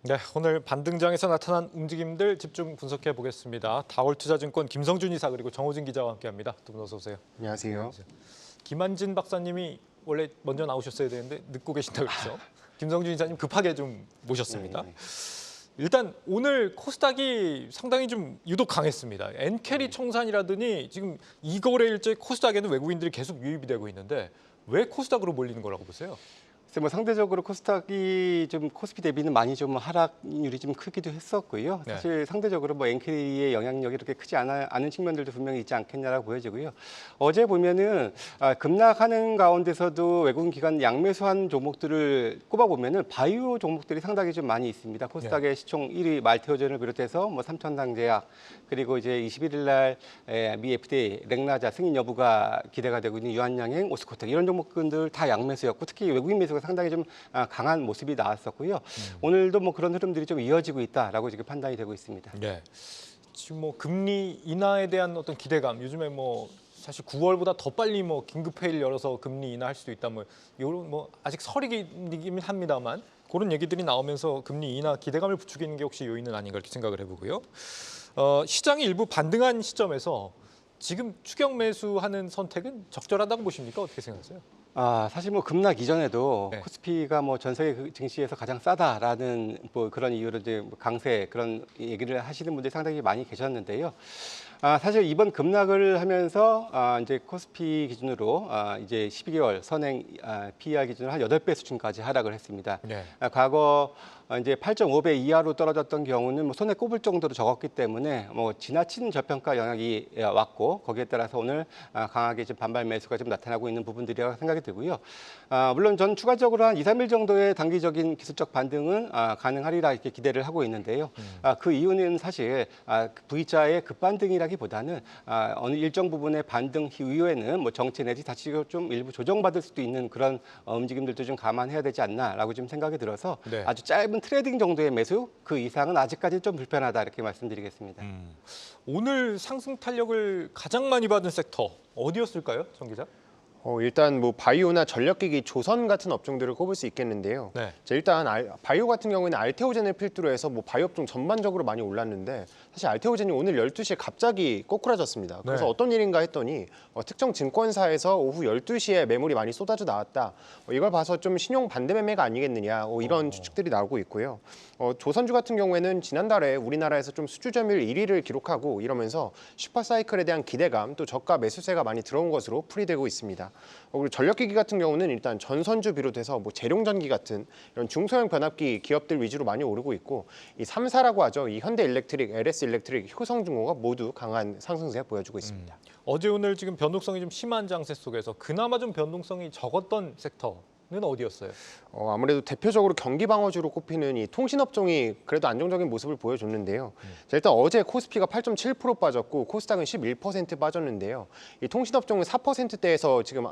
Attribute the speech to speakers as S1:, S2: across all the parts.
S1: 네, 오늘 반등장에서 나타난 움직임들 집중 분석해 보겠습니다. 다올투자증권 김성준 이사 그리고 정호진 기자와 함께합니다. 두 분 어서 오세요.
S2: 안녕하세요.
S1: 김한진 박사님이 원래 먼저 나오셨어야 되는데 늦고 계신다 그래서 김성준 이사님 급하게 좀 모셨습니다.
S2: 네.
S1: 일단 오늘 코스닥이 상당히 좀 유독 강했습니다. 엔캐리 청산이라더니 지금 이 거래일째 코스닥에는 외국인들이 계속 유입이 되고 있는데 왜 코스닥으로 몰리는 거라고 보세요?
S2: 그래서 뭐 상대적으로 코스닥이 좀 코스피 대비는 많이 좀 하락률이 좀 크기도 했었고요.
S1: 네.
S2: 사실 상대적으로 뭐 엔캐리의 영향력이 이렇게 크지 않은 측면들도 분명히 있지 않겠냐라고 보여지고요. 어제 보면은 급락하는 가운데서도 외국인 기관 양매수한 종목들을 꼽아보면은 바이오 종목들이 상당히 좀 많이 있습니다. 코스닥의 시총 1위 말테오젠을 비롯해서 뭐 삼천당제약 그리고 이제 21일 날 미 FDA 렉나자 승인 여부가 기대가 되고 있는 유한양행, 오스코텍 이런 종목들 다 양매수였고 특히 외국인 매수가 상당히 좀 강한 모습이 나왔었고요. 오늘도 뭐 그런 흐름들이 좀 이어지고 있다라고 지금 판단이 되고 있습니다.
S1: 네. 지금 뭐 금리 인하에 대한 어떤 기대감, 요즘에 뭐 사실 9월보다 더 빨리 뭐 긴급 회의를 열어서 금리 인하할 수도 있다, 뭐 이런 뭐 아직 설이긴 합니다만 그런 얘기들이 나오면서 금리 인하 기대감을 부추기는 게 혹시 요인은 아닌가 이렇게 생각을 해보고요. 시장이 일부 반등한 시점에서 지금 추격 매수하는 선택은 적절하다고 보십니까? 어떻게 생각하세요?
S2: 사실 뭐 급락 이전에도
S1: 네.
S2: 코스피가 뭐 전 세계 증시에서 가장 싸다라는 뭐 그런 이유로 이제 뭐 강세 그런 얘기를 하시는 분들이 상당히 많이 계셨는데요. 사실 이번 급락을 하면서 이제 코스피 기준으로 이제 12개월 선행 PER 기준으로 한 8배 수준까지 하락을 했습니다.
S1: 네.
S2: 과거 이제 8.5배 이하로 떨어졌던 경우는 뭐 손에 꼽을 정도로 적었기 때문에 뭐 지나친 저평가 영향이 왔고 거기에 따라서 오늘 강하게 좀 반발 매수가 좀 나타나고 있는 부분들이라고 생각이 들고요. 물론 전 추가적으로 한 2, 3일 정도의 단기적인 기술적 반등은 가능하리라 이렇게 기대를 하고 있는데요. 그 이유는 사실 V자의 급반등이라기보다는 어느 일정 부분의 반등 이후에는 뭐 정체 내지 다시 좀 일부 조정받을 수도 있는 그런 움직임들도 좀 감안해야 되지 않나라고 좀 생각이 들어서
S1: 네.
S2: 아주 짧은 트레이딩 정도의 매수 그 이상은 아직까지 좀 불편하다 이렇게 말씀드리겠습니다.
S1: 오늘 상승 탄력을 가장 많이 받은 섹터 어디였을까요, 정 기자?
S3: 일단 뭐 바이오나 전력기기, 조선 같은 업종들을 꼽을 수 있겠는데요.
S1: 네.
S3: 자, 일단 바이오 같은 경우에는 알테오젠을 필두로 해서 뭐 바이오 업종 전반적으로 많이 올랐는데 사실 알테오젠이 오늘 12시에 갑자기 꼬꾸라졌습니다. 그래서
S1: 네.
S3: 어떤 일인가 했더니 특정 증권사에서 오후 12시에 매물이 많이 쏟아져 나왔다. 이걸 봐서 좀 신용 반대 매매가 아니겠느냐 이런 추측들이 나오고 있고요. 조선주 같은 경우에는 지난달에 우리나라에서 좀 수주 점유율 1위를 기록하고 이러면서 슈퍼사이클에 대한 기대감 또 저가 매수세가 많이 들어온 것으로 풀이되고 있습니다. 그리고 전력기기 같은 경우는 일단 전선주 비롯해서 뭐 재룡전기 같은 이런 중소형 변압기 기업들 위주로 많이 오르고 있고 이 3사라고 하죠. 이 현대일렉트릭, LS일렉트릭, 효성중공업 모두 강한 상승세 보여주고 있습니다.
S1: 어제 오늘 지금 변동성이 좀 심한 장세 속에서 그나마 좀 변동성이 적었던 섹터는 어디였어요?
S3: 아무래도 대표적으로 경기 방어주로 꼽히는 이 통신업종이 그래도 안정적인 모습을 보여줬는데요. 자, 일단 어제 코스피가 8.7% 빠졌고 코스닥은 11% 빠졌는데요. 이 통신업종은 4%대에서 지금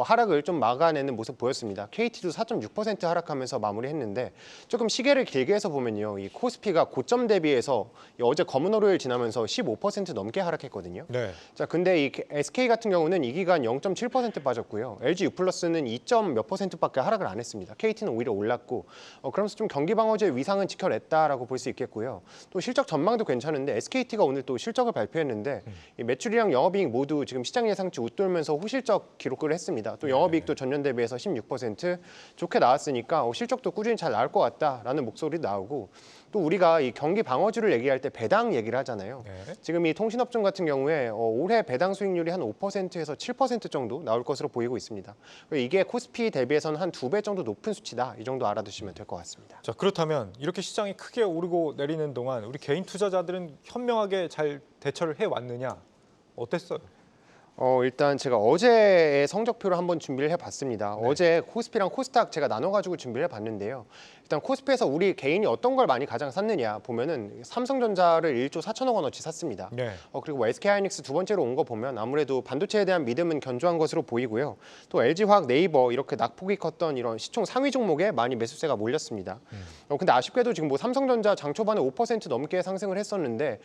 S3: 하락을 좀 막아내는 모습 보였습니다. KT도 4.6% 하락하면서 마무리했는데 조금 시계를 길게 해서 보면요. 이 코스피가 고점 대비해서 어제 검은 월요일 지나면서 15% 넘게 하락했거든요.
S1: 네.
S3: 자, 근데 이 SK 같은 경우는 이 기간 0.7% 빠졌고요. LG U+는 2몇 %밖에 하락을 안 했습니다. KT는 오히려 올랐고 그러면서 좀 경기 방어제의 위상은 지켜냈다라고 볼 수 있겠고요. 또 실적 전망도 괜찮은데 SKT가 오늘 또 실적을 발표했는데 이 매출이랑 영업이익 모두 지금 시장 예상치 웃돌면서 호실적 기록을 했습니다. 또 영업이익도 전년 대비해서 16% 좋게 나왔으니까 실적도 꾸준히 잘 나올 것 같다라는 목소리도 나오고 또 우리가 이 경기 방어주를 얘기할 때 배당 얘기를 하잖아요.
S1: 네.
S3: 지금 이 통신업종 같은 경우에 올해 배당 수익률이 한 5%에서 7% 정도 나올 것으로 보이고 있습니다. 이게 코스피 대비해서는 한 2배 정도 높은 수치다. 이 정도 알아두시면 될 것 같습니다.
S1: 자, 그렇다면 이렇게 시장이 크게 오르고 내리는 동안 우리 개인 투자자들은 현명하게 잘 대처를 해왔느냐? 어땠어요?
S3: 일단 제가 어제의 성적표를 한번 준비를 해봤습니다.
S1: 네.
S3: 어제 코스피랑 코스닥 제가 나눠가지고 준비를 해봤는데요. 일단 코스피에서 우리 개인이 어떤 걸 많이 가장 샀느냐 보면은 삼성전자를 1조 4천억 원어치 샀습니다.
S1: 네.
S3: 그리고 SK하이닉스 두 번째로 온 거 보면 아무래도 반도체에 대한 믿음은 견조한 것으로 보이고요. 또 LG화학, 네이버 이렇게 낙폭이 컸던 이런 시총 상위 종목에 많이 매수세가 몰렸습니다. 근데 아쉽게도 지금 뭐 삼성전자 장 초반에 5% 넘게 상승을 했었는데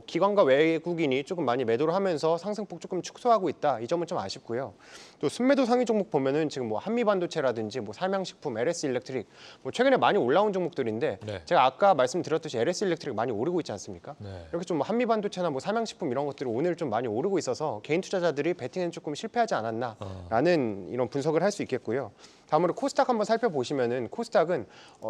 S3: 기관과 외국인이 조금 많이 매도를 하면서 상승폭 조금 축소하고 있다. 이 점은 좀 아쉽고요. 또 순매도 상위 종목 보면은 지금 뭐 한미반도체라든지 뭐 삼양식품, LS일렉트릭 뭐 최근에 많이 올라온 종목들인데
S1: 네.
S3: 제가 아까 말씀드렸듯이 LS 일렉트릭 많이 오르고 있지 않습니까?
S1: 네.
S3: 이렇게 좀 한미반도체나 뭐 삼양식품 이런 것들이 오늘 좀 많이 오르고 있어서 개인 투자자들이 베팅에 조금 실패하지 않았나라는 이런 분석을 할 수 있겠고요. 다음으로 코스닥 한번 살펴보시면은 코스닥은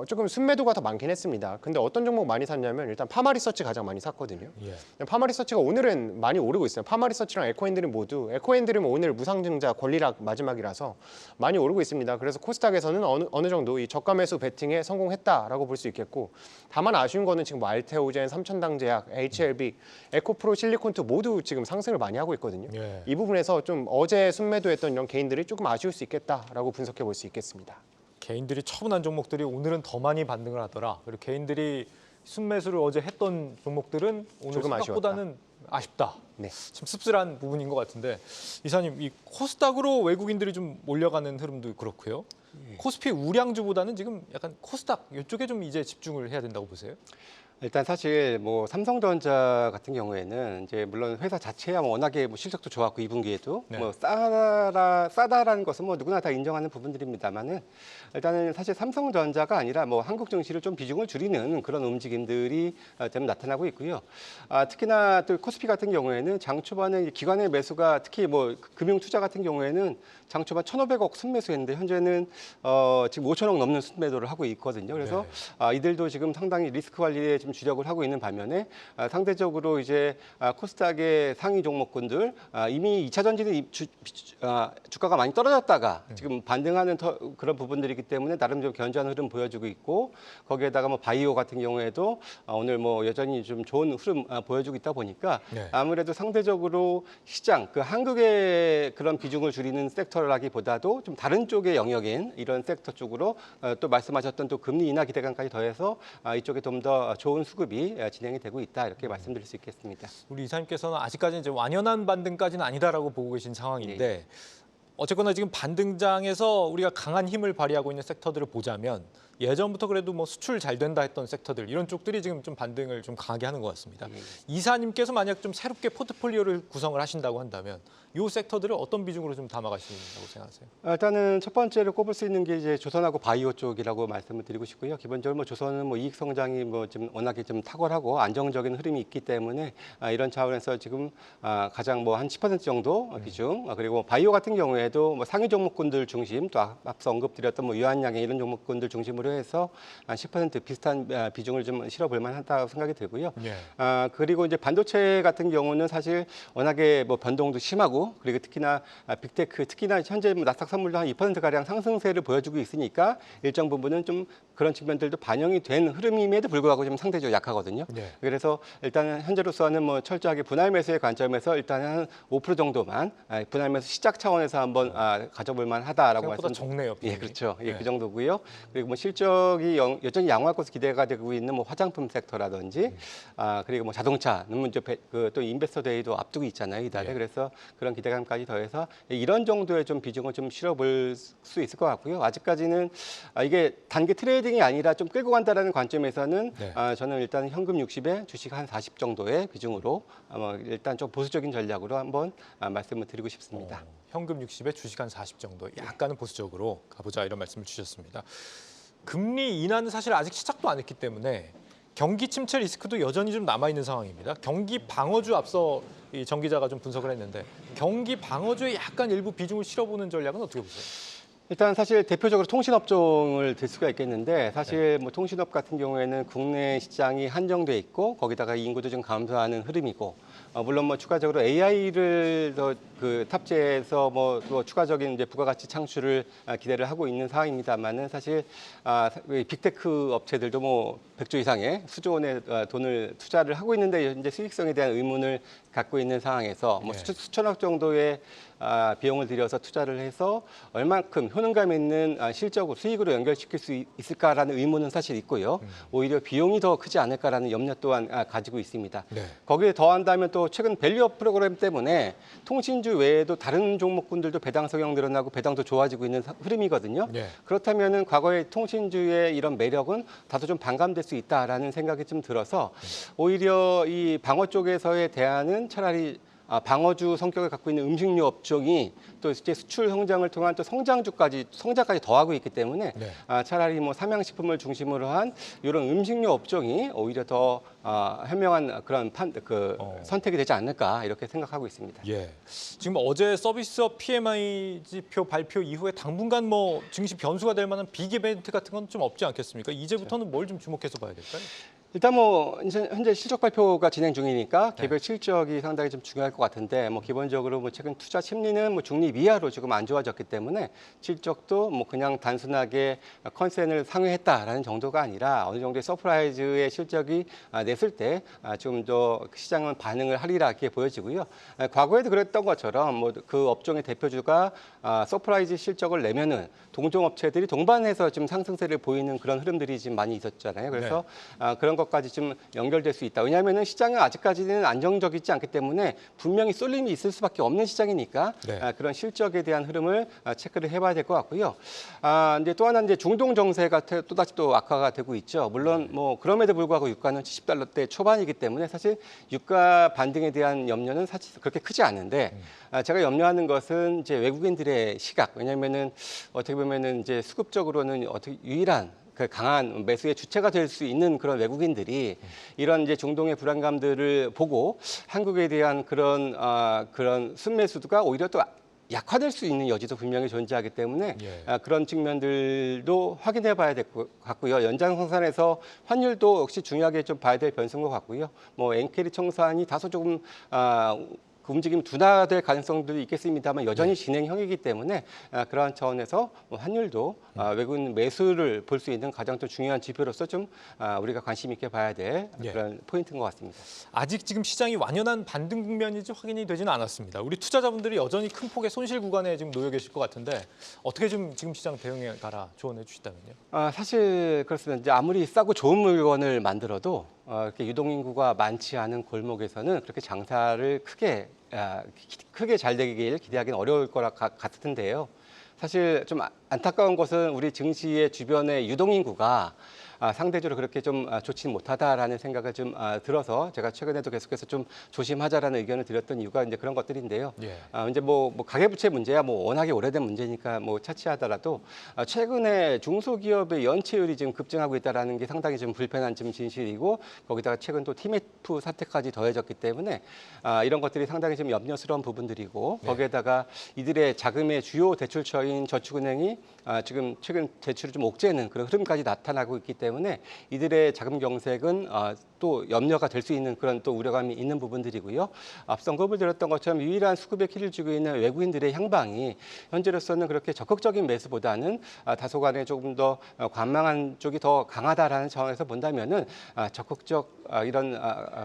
S3: 조금 순매도가 더 많긴 했습니다. 근데 어떤 종목 많이 샀냐면 일단 파마리서치 가장 많이 샀거든요.
S1: 예.
S3: 파마리서치가 오늘은 많이 오르고 있어요. 파마리서치랑 에코핸드림 모두 에코핸드림은 오늘 무상증자 권리락 마지막이라서 많이 오르고 있습니다. 그래서 코스닥에서는 어느 정도 이 저가 매수 베팅에 성공했다라고 볼 수 있겠고 다만 아쉬운 거는 지금 뭐 알테오젠, 삼천당제약, HLB, 에코프로, 실리콘투 모두 지금 상승을 많이 하고 있거든요.
S1: 예.
S3: 이 부분에서 좀 어제 순매도했던 이런 개인들이 조금 아쉬울 수 있겠다라고 분석해 볼 수 있겠습니다.
S1: 개인들이 처분한 종목들이 오늘은 더 많이 반등을 하더라. 그리고 개인들이 순매수를 어제 했던 종목들은 오늘
S3: 조금
S1: 생각보다는 아쉽다.
S3: 네.
S1: 좀 씁쓸한 부분인 것 같은데 이사님, 이 코스닥으로 외국인들이 좀 몰려가는 흐름도 그렇고요. 코스피 우량주보다는 지금 약간 코스닥 이쪽에 좀 이제 집중을 해야 된다고 보세요?
S2: 일단 사실 뭐 삼성전자 같은 경우에는 이제 물론 회사 자체야 뭐 워낙에 뭐 실적도 좋았고 2분기에도
S1: 네.
S2: 뭐 싸다라는 것은 뭐 누구나 다 인정하는 부분들입니다만은 일단은 사실 삼성전자가 아니라 뭐 한국 증시를 좀 비중을 줄이는 그런 움직임들이 좀 나타나고 있고요. 특히나 또 코스피 같은 경우에는 장 초반에 기관의 매수가 특히 뭐 금융 투자 같은 경우에는 장 초반 1,500억 순매수했는데 현재는 지금 5천억 넘는 순매도를 하고 있거든요. 그래서 이들도 지금 상당히 리스크 관리에 지금 주력을 하고 있는 반면에 상대적으로 이제 코스닥의 상위 종목군들 이미 2차 전지는 주가가 많이 떨어졌다가 지금 반등하는 그런 부분들이기 때문에 나름 좀 견조한 흐름 보여주고 있고 거기에다가 뭐 바이오 같은 경우에도 오늘 뭐 여전히 좀 좋은 흐름 보여주고 있다 보니까
S1: 네.
S2: 아무래도 상대적으로 시장 그 한국의 그런 비중을 줄이는 섹터라기보다도 좀 다른 쪽의 영역인 이런 섹터 쪽으로 또 말씀하셨던 또 금리 인하 기대감까지 더해서 이쪽에 좀 더 좋은 수급이 진행이 되고 있다 이렇게 말씀드릴 수 있겠습니다.
S1: 우리 이사님께서는 아직까지는 이제 완연한 반등까지는 아니다라고 보고 계신 상황인데 어쨌거나 지금 반등장에서 우리가 강한 힘을 발휘하고 있는 섹터들을 보자면 예전부터 그래도 뭐 수출 잘 된다 했던 섹터들 이런 쪽들이 지금 좀 반등을 좀 강하게 하는 것 같습니다. 이사님께서 만약 좀 새롭게 포트폴리오를 구성을 하신다고 한다면 이 섹터들을 어떤 비중으로 좀 담아가신다고 생각하세요?
S2: 일단은 첫 번째로 꼽을 수 있는 게 이제 조선하고 바이오 쪽이라고 말씀을 드리고 싶고요. 기본적으로 뭐 조선은 뭐 이익 성장이 뭐 좀 워낙에 좀 탁월하고 안정적인 흐름이 있기 때문에 이런 차원에서 지금 가장 뭐 한 10% 정도 비중 그리고 바이오 같은 경우에도 뭐 상위 종목군들 중심 또 앞서 언급드렸던 뭐 유한양행 이런 종목군들 중심으로 해서 한 10% 비슷한 비중을 좀 실어볼 만하다고 생각이 들고요.
S1: 예.
S2: 그리고 이제 반도체 같은 경우는 사실 워낙에 뭐 변동도 심하고 그리고 특히나 빅테크 특히나 현재 뭐 나스닥 선물도 한 2% 가량 상승세를 보여주고 있으니까 일정 부분은 좀 그런 측면들도 반영이 된 흐름임에도 불구하고 좀 상대적으로 약하거든요.
S1: 네.
S2: 그래서 일단은 현재로서는 뭐 철저하게 분할 매수의 관점에서 일단 한 5% 정도만 분할 매수 시작 차원에서 한번 가져볼 만하다라고
S1: 생각보다 적네요.
S2: 예,
S1: 비중이.
S2: 그렇죠. 예,
S1: 네.
S2: 그 정도고요. 그리고 뭐 실적이 여전히 양호할 것으로 기대가 되고 있는 뭐 화장품 섹터라든지 그리고 뭐 자동차는 이제 또 인베스터 데이도 앞두고 있잖아요, 이달에.
S1: 예.
S2: 그래서 그런 기대감까지 더해서 이런 정도의 좀 비중을 좀 실어볼 수 있을 것 같고요. 아직까지는 이게 단기 트레이딩이 아니라 좀 끌고 간다라는 관점에서는
S1: 네.
S2: 저는 일단 현금 60에 주식 한 40 정도의 비중으로 일단 좀 보수적인 전략으로 한번 말씀을 드리고 싶습니다.
S1: 현금 60에 주식 한 40 정도 약간은 보수적으로 가보자 이런 말씀을 주셨습니다. 금리 인하는 사실 아직 시작도 안 했기 때문에 경기 침체 리스크도 여전히 좀 남아있는 상황입니다. 경기 방어주 앞서 이 정 기자가 좀 분석을 했는데 경기 방어주에 약간 일부 비중을 실어보는 전략은 어떻게 보세요?
S2: 일단 사실 대표적으로 통신업종을 들 수가 있겠는데 사실 뭐 통신업 같은 경우에는 국내 시장이 한정돼 있고 거기다가 인구도 좀 감소하는 흐름이고 물론 뭐 추가적으로 AI를 더 탑재해서 뭐 또 추가적인 이제 부가가치 창출을 기대를 하고 있는 상황입니다만은 사실 빅테크 업체들도 뭐 100조 이상의 수조 원의 돈을 투자를 하고 있는데 이제 수익성에 대한 의문을 갖고 있는 상황에서 뭐
S1: 네.
S2: 수천억 정도의 비용을 들여서 투자를 해서 얼만큼 효능감 있는 실적으로 수익으로 연결시킬 수 있을까라는 의문은 사실 있고요. 오히려 비용이 더 크지 않을까라는 염려 또한 가지고 있습니다.
S1: 네.
S2: 거기에 더한다면 또 최근 밸류업 프로그램 때문에 통신주 외에도 다른 종목군들도 배당 성향 늘어나고 배당도 좋아지고 있는 흐름이거든요.
S1: 네.
S2: 그렇다면은 과거의 통신주의 이런 매력은 다소 좀 반감될 수 있다라는 생각이 좀 들어서 오히려 이 방어 쪽에서의 대안은 차라리 방어주 성격을 갖고 있는 음식료 업종이 또 이제 수출 성장을 통한 또 성장까지 더하고 있기 때문에
S1: 네.
S2: 차라리 뭐 삼양식품을 중심으로 한 이런 음식료 업종이 오히려 더 현명한 그런 선택이 되지 않을까 이렇게 생각하고 있습니다.
S1: 예. 지금 어제 서비스업 PMI 지표 발표 이후에 당분간 뭐 증시 변수가 될 만한 빅 이벤트 같은 건 좀 없지 않겠습니까? 이제부터는 뭘 좀 주목해서 봐야 될까요?
S2: 일단 뭐 현재 실적 발표가 진행 중이니까 개별 실적이 상당히 좀 중요할 것 같은데 뭐 기본적으로 뭐 최근 투자 심리는 뭐 중립 이하로 조금 안 좋아졌기 때문에 실적도 뭐 그냥 단순하게 컨센을 상회했다라는 정도가 아니라 어느 정도의 서프라이즈의 실적이 냈을 때 좀 더 시장은 반응을 하리라 이렇게 보여지고요. 과거에도 그랬던 것처럼 뭐 그 업종의 대표주가 서프라이즈 실적을 내면은 동종 업체들이 동반해서 좀 상승세를 보이는 그런 흐름들이 지금 많이 있었잖아요. 그래서 그런 것까지 좀 연결될 수 있다. 왜냐하면은 시장은 아직까지는 안정적이지 않기 때문에 분명히 쏠림이 있을 수밖에 없는 시장이니까
S1: 네.
S2: 그런 실적에 대한 흐름을 체크를 해봐야 될 것 같고요. 이제 또 하나 이제 중동 정세가 또다시 또 악화가 되고 있죠. 물론 뭐 그럼에도 불구하고 유가는 70달러대 초반이기 때문에 사실 유가 반등에 대한 염려는 사실 그렇게 크지 않은데 제가 염려하는 것은 이제 외국인들의 시각. 왜냐하면은 어떻게 보면은 이제 수급적으로는 어떻게 유일한 그 강한 매수의 주체가 될 수 있는 그런 외국인들이 이런 이제 중동의 불안감들을 보고 한국에 대한 그런 순매수가 오히려 또 약화될 수 있는 여지도 분명히 존재하기 때문에 그런 측면들도 확인해봐야 될 것 같고요. 연장선상에서 환율도 역시 중요하게 좀 봐야 될 변수인 것 같고요. 뭐 엔캐리 청산이 다소 조금 그 움직임이 둔화될 가능성도 있겠습니다만 여전히 진행형이기 때문에 그러한 차원에서 뭐 환율도 외국인 매수를 볼 수 있는 가장 또 중요한 지표로서 좀 우리가 관심 있게 봐야 될 그런 포인트인 것 같습니다.
S1: 아직 지금 시장이 완연한 반등 국면인지 확인이 되지는 않았습니다. 우리 투자자분들이 여전히 큰 폭의 손실 구간에 지금 놓여 계실 것 같은데 어떻게 좀 지금 시장 대응에 가라 조언해 주시다면요?
S2: 사실 그렇습니다. 이제 아무리 싸고 좋은 물건을 만들어도 이렇게 유동인구가 많지 않은 골목에서는 그렇게 장사를 크게 잘 되길 기대하기는 어려울 거라 같은데요. 사실 좀 안타까운 것은 우리 증시의 주변의 유동인구가 상대적으로 그렇게 좀 좋지 못하다라는 생각을 좀 들어서 제가 최근에도 계속해서 좀 조심하자라는 의견을 드렸던 이유가 이제 그런 것들인데요. 이제 뭐 가계부채 문제야 뭐 워낙에 오래된 문제니까 뭐 차치하더라도 최근에 중소기업의 연체율이 지금 급증하고 있다라는 게 상당히 좀 불편한 좀 진실이고 거기다가 최근 또 TMF 사태까지 더해졌기 때문에 이런 것들이 상당히 좀 염려스러운 부분들이고 거기에다가 이들의 자금의 주요 대출처인 저축은행이 지금 최근 대출을 좀 옥죄는 그런 흐름까지 나타나고 있기 때문에 이들의 자금 경색은 또 염려가 될 수 있는 그런 또 우려감이 있는 부분들이고요. 앞서 언급을 드렸던 것처럼 유일한 수급의 키를 쥐고 있는 외국인들의 향방이 현재로서는 그렇게 적극적인 매수보다는 다소간에 조금 더 관망한 쪽이 더 강하다라는 차원에서 본다면은 적극적 이런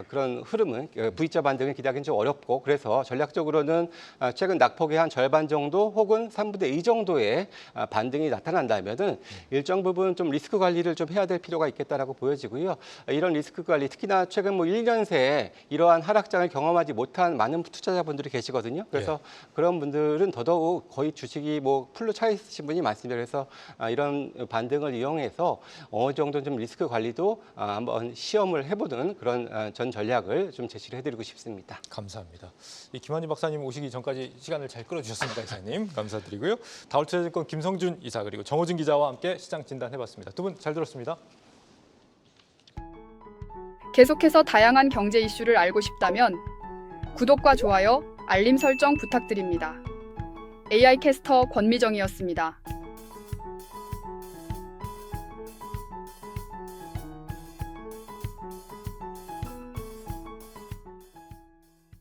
S2: 그런 흐름은 V자 반등을 기대하기는 좀 어렵고 그래서 전략적으로는 최근 낙폭의 한 절반 정도 혹은 3분의 2 정도의 반등이 나타난다면은 일정 부분 좀 리스크 관리를 좀 해야 될 필요가 있겠다라고 보여지고요. 이런 리스크 관리 특히나 최근 뭐 1년 새에 이러한 하락장을 경험하지 못한 많은 투자자분들이 계시거든요. 그래서 그런 분들은 더더욱 거의 주식이 뭐 풀로 차 있으신 분이 많습니다. 그래서 이런 반등을 이용해서 어느 정도 좀 리스크 관리도 한번 시험을 해보는 그런 전 전략을 좀 제시를 해드리고 싶습니다.
S1: 감사합니다. 이 김한희 박사님 오시기 전까지 시간을 잘 끌어주셨습니다, 이사님. 감사드리고요. 다울투자증권 김성준 이사 그리고 정호진 기자와 함께 시장 진단해봤습니다. 두 분 잘 들었습니다.
S4: 계속해서 다양한 경제 이슈를 알고 싶다면 구독과 좋아요, 알림 설정 부탁드립니다. AI 캐스터 권미정이었습니다.